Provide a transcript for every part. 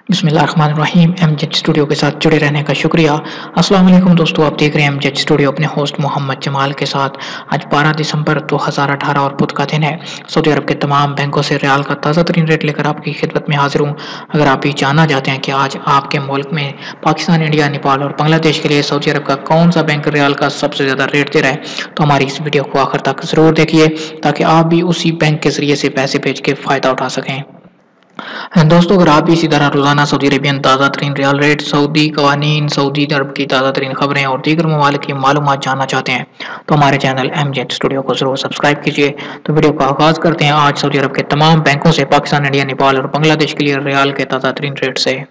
बिस्मिल्लाहिर्रहमानिर्रहीम। Mz studio के साथ जुड़े रहने का शुक्रिया। अस्सलाम वालेकुम दोस्तों, आप देख रहे हैं एमजेड स्टूडियो अपने होस्ट मोहम्मद जमाल के साथ। आज 12 दिसंबर 2018 और बुध का दिन है। सऊदी अरब के तमाम बैंकों से रियाल का ताज़ा तरीन रेट लेकर आपकी खिदमत में हाजिर हूँ। अगर आप ये जानना चाहते हैं कि आज आपके मुल्क में पाकिस्तान, इंडिया, नेपाल और बांग्लादेश के लिए सऊदी अरब का कौन सा बैंक रियाल का सबसे ज़्यादा रेट दे रहा है, तो हमारी इस वीडियो को आखिर तक ज़रूर देखिए ताकि आप भी उसी बैंक के ज़रिए से पैसे भेज के फ़ायदा उठा सकें। दोस्तों, अगर आप भी इसी तरह रोजाना सऊदी अरेबियन ताज़ा तरीन रियाल रेट, सऊदी कवानीन, सऊदी अरब की ताज़ा तरीन खबरें और दीगर ममालिक की मालूमात जानना चाहते हैं तो हमारे चैनल एमजेड स्टूडियो को जरूर सब्सक्राइब कीजिए। तो वीडियो का आगाज करते हैं आज सऊदी अरब के तमाम बैंकों से पाकिस्तान, इंडिया, नेपाल और बांग्लादेश के लिए रियाल के ताज़ा तरीन रेट से।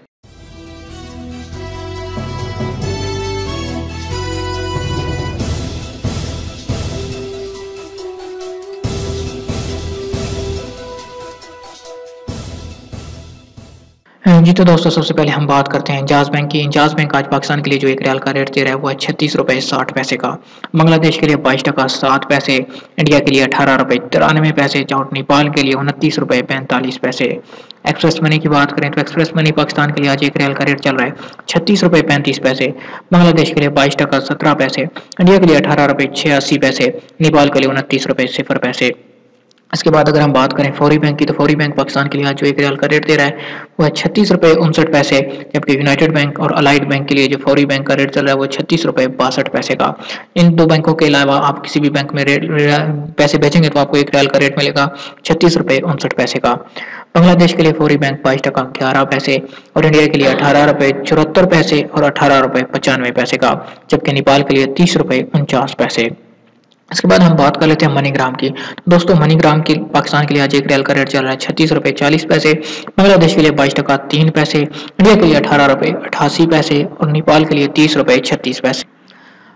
जी तो दोस्तों, सबसे पहले हम बात करते हैं इंजाज बैंक की। इंजाज बैंक आज पाकिस्तान के लिए जो एक रियाल का रेट दे रहा है वो है 36 रुपये 60 पैसे का, बांग्लादेश के लिए 22 टका 7 पैसे, इंडिया के लिए 18 रुपये 93 पैसे और नेपाल के लिए 29 रुपये 45 पैसे। एक्सप्रेस मनी की बात करें तो एक्सप्रेस मनी पाकिस्तान के लिए आज एक रियाल का रेट चल रहा है 36 रुपये 35 पैसे, बांग्लादेश के लिए 22 टका 17 पैसे, इंडिया के लिए 18 रुपये 86 पैसे, नेपाल के लिए 29 रुपये 0 पैसे। इसके बाद अगर हम बात करें फौरी बैंक की, तो फौरी बैंक पाकिस्तान के लिए आज जो एक रियाल का रेट दे रहा है वो है 36 रुपये 59 पैसे, जबकि यूनाइटेड बैंक और अलाइड बैंक के लिए जो फौरी बैंक का रेट चल रहा है वो 36 रुपये 62 पैसे का। इन दो बैंकों के अलावा आप किसी भी बैंक में पैसे भेजेंगे तो आपको एक रियाल का रेट मिलेगा 36 रुपये 59 पैसे का। बांग्लादेश के लिए फौरी बैंक 22 टका 11 पैसे और इंडिया के लिए 18 रुपये 74 पैसे और 18 रुपये 95 पैसे का, जबकि नेपाल के लिए 30 रुपये 49 पैसे। इसके बाद हम बात कर लेते हैं मनीग्राम की। तो दोस्तों, मनीग्राम की पाकिस्तान के लिए आज एक रियाल का रेट चल रहा है 36 रुपये 40 पैसे, बांग्लादेश के लिए 22 टका 3 पैसे, इंडिया के लिए 18 रुपये 88 पैसे और नेपाल के लिए 30 रुपये 36 पैसे।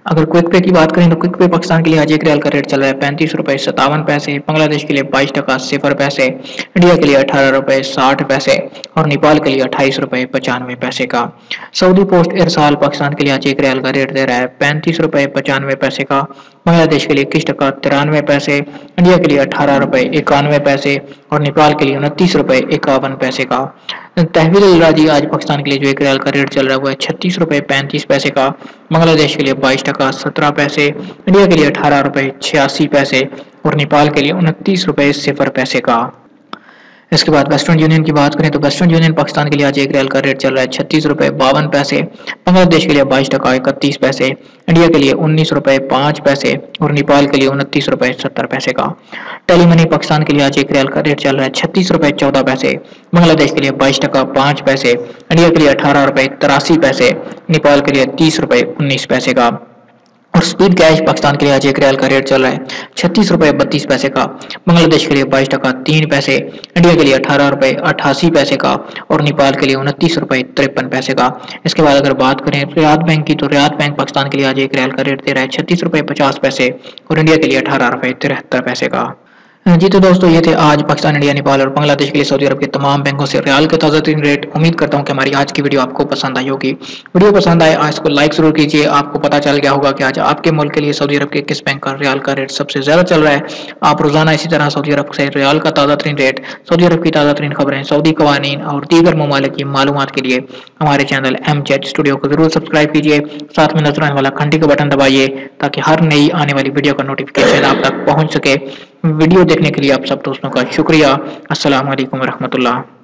अगर क्विक पे की बात करें तो क्विक पे पाकिस्तान के लिए आज एक रियाल का रेट चल रहा है 35 रुपये 57 पैसे, बांग्लादेश के लिए 22 टका 0 पैसे, इंडिया के लिए 18 रुपये 60 पैसे और नेपाल के लिए 28 रुपये 95 पैसे का। सऊदी पोस्ट इरसाल पाकिस्तान के लिए आज एक रियाल का रेट दे रहा है 35 रुपये 95 पैसे का, बांग्लादेश के लिए 21 टका 93 पैसे, इंडिया के लिए 18 रुपये 91 पैसे और नेपाल के लिए 29 रुपये 51 पैसे का। तहवील राजी आज पाकिस्तान के लिए जो एक रियाल का रेट चल रहा है वो है 36 रुपये 35 पैसे का, बांग्लादेश के लिए 22 टका 17 पैसे, इंडिया के लिए 18 रुपये 86 पैसे और नेपाल के लिए 29 रुपये 0 पैसे का। इसके बाद वेस्टर्न यूनियन की बात करें तो वेस्टर्न यूनियन पाकिस्तान के लिए आज एक रियाल का रेट चल रहा है 36 रुपये 52 पैसे, बांग्लादेश के लिए 22 टका 31 पैसे, इंडिया के लिए 19 रुपये 5 पैसे और नेपाल के लिए 29 रुपये 70 पैसे का। टेली मनी पाकिस्तान के लिए आज एक रियाल का रेट चल रहा है 36 रुपये 14 पैसे, बांग्लादेश के लिए 22 टका 5 पैसे, इंडिया के लिए 18 रुपये 83 पैसे, नेपाल के लिए 30 रुपये 19 पैसे का। और स्पीड कैश पाकिस्तान के लिए आज एक रियाल का रेट चल रहा है 36 रुपये 32 पैसे का, बांग्लादेश के लिए 22 टका 3 पैसे, इंडिया के लिए 18 रुपये 88 पैसे का और नेपाल के लिए 29 रुपये 53 पैसे का। इसके बाद अगर बात करें रियाद बैंक की, तो रियाद बैंक पाकिस्तान के लिए आज एक रियाल का रेट दे रहा है 36 रुपये 50 पैसे और इंडिया के लिए 18 रुपये 73 पैसे का। जी तो दोस्तों, ये थे आज पाकिस्तान, इंडिया, नेपाल और बांग्लादेश के लिए सऊदी अरब के तमाम बैंकों से रियाल के ताज़ा तरीन रेट। उम्मीद करता हूँ कि हमारी आज की वीडियो आपको पसंद आई होगी। वीडियो पसंद आए आज को लाइक जरूर कीजिए। आपको पता चल गया होगा कि आज आपके मुल्क के लिए सऊदी अरब के किस बैंक का रियाल का रेट सबसे ज्यादा चल रहा है। आप रोजाना इसी तरह सऊदी अरब से रियाल का ताज़ा तरीन रेट, सऊदी अरब की ताज़ा तरीन खबरें, सऊदी कवानीन और दीगर ममालिक की मालूमात के लिए हमारे चैनल एमजेड स्टूडियो को जरूर सब्सक्राइब कीजिए। साथ में नजर आने वाला घंटी का बटन दबाइए ताकि हर नई आने वाली वीडियो का नोटिफिकेशन आप तक पहुंच सके। वीडियो देखने के लिए आप सब दोस्तों का शुक्रिया। अस्सलाम वालेकुम रहमतुल्लाह।